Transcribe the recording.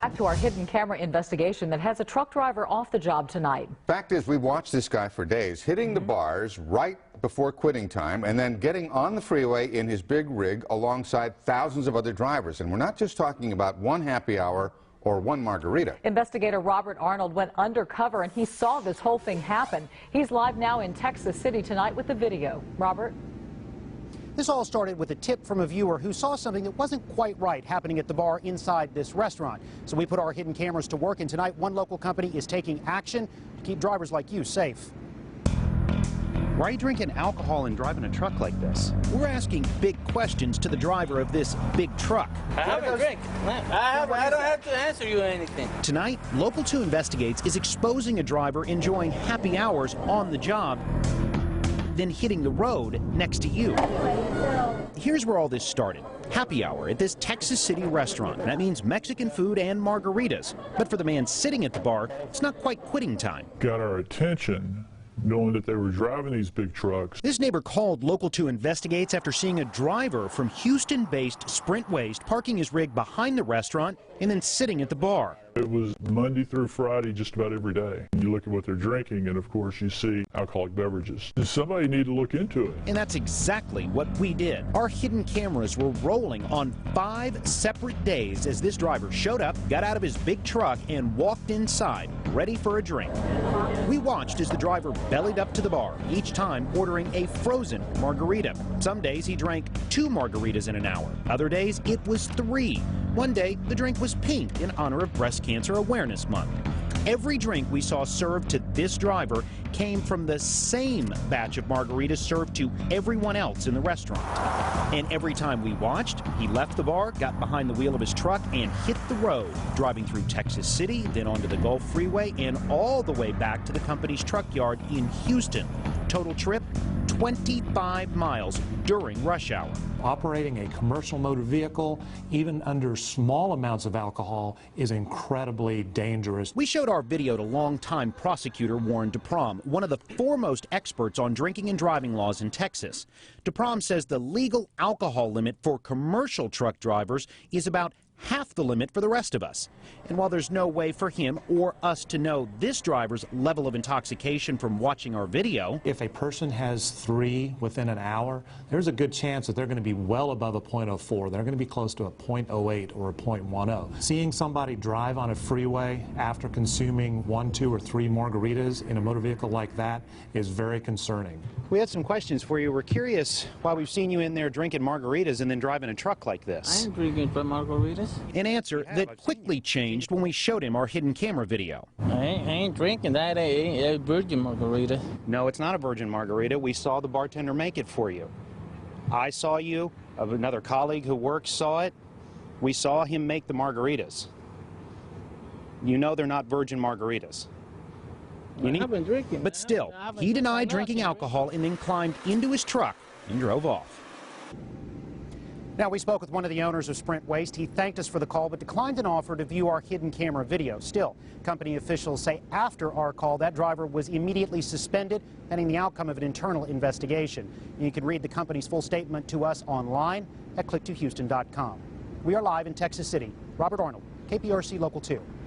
back to our hidden camera investigation that has a truck driver off the job tonight. Fact is, we watched this guy for days, hitting the bars right before quitting time and then getting on the freeway in his big rig alongside thousands of other drivers. And we're not just talking about one happy hour or one margarita. Investigator Robert Arnold went undercover and he saw this whole thing happen. He's live now in Texas City tonight with the video. Robert? This all started with a tip from a viewer who saw something that wasn't quite right happening at the bar inside this restaurant. So we put our hidden cameras to work, and tonight one local company is taking action to keep drivers like you safe. Why are you drinking alcohol and driving a truck like this? We're asking big questions to the driver of this big truck. I haven't drank. I don't have to answer you anything. Tonight, Local 2 Investigates is exposing a driver enjoying happy hours on the job, then hitting the road next to you. Here's where all this started. Happy hour at this Texas City restaurant. That means Mexican food and margaritas. But for the man sitting at the bar, it's not quite quitting time. Got our attention, knowing that they were driving these big trucks. This neighbor called Local 2 Investigates after seeing a driver from Houston-based Sprint Waste parking his rig behind the restaurant and then sitting at the bar. It was Monday through Friday just about every day. You look at what they're drinking and of course you see alcoholic beverages. Somebody need to look into it. And that's exactly what we did. Our hidden cameras were rolling on 5 separate days as this driver showed up, got out of his big truck and walked inside, ready for a drink. We watched as the driver bellied up to the bar, each time ordering a frozen margarita. Some days he drank 2 margaritas in an hour. Other days it was 3. One day the drink was pink in honor of Breast Cancer Awareness Month. Every drink we saw served to this driver came from the same batch of margaritas served to everyone else in the restaurant. And every time we watched, he left the bar, got behind the wheel of his truck, and hit the road, driving through Texas City, then onto the Gulf Freeway, and all the way back to the company's truck yard in Houston. Total trip, 25 miles during rush hour. Operating a commercial motor vehicle, even under small amounts of alcohol, is incredibly dangerous. We showed our video to longtime prosecutor Warren DeProm, one of the foremost experts on drinking and driving laws in Texas. DeProm says the legal alcohol limit for commercial truck drivers is about half the limit for the rest of us. And while there's no way for him or us to know this driver's level of intoxication from watching our video, If a person has 3 within an hour, there's a good chance that they're going to be well above a .04. They're going to be close to a .08 or a .10. Seeing somebody drive on a freeway after consuming 1, 2, or 3 margaritas in a motor vehicle like that is very concerning. We had some questions for you. We're curious why we've seen you in there drinking margaritas and then driving a truck like I this. ain't drinking margaritas. an answer that quickly changed when we showed him our hidden camera video. I ain't drinking that. Ain't a virgin margarita. No, it's not a virgin margarita. We saw the bartender make it for you. I saw you. Another colleague who works saw it. We saw him make the margaritas. You know they're not virgin margaritas. I've been drinking. But still, he denied drinking alcohol and then climbed into his truck and drove off. Now, we spoke with one of the owners of Sprint Waste. He thanked us for the call, but declined an offer to view our hidden camera video. Still, company officials say after our call, that driver was immediately suspended, pending the outcome of an internal investigation. You can read the company's full statement to us online at click2houston.com. We are live in Texas City. Robert Arnold, KPRC Local 2.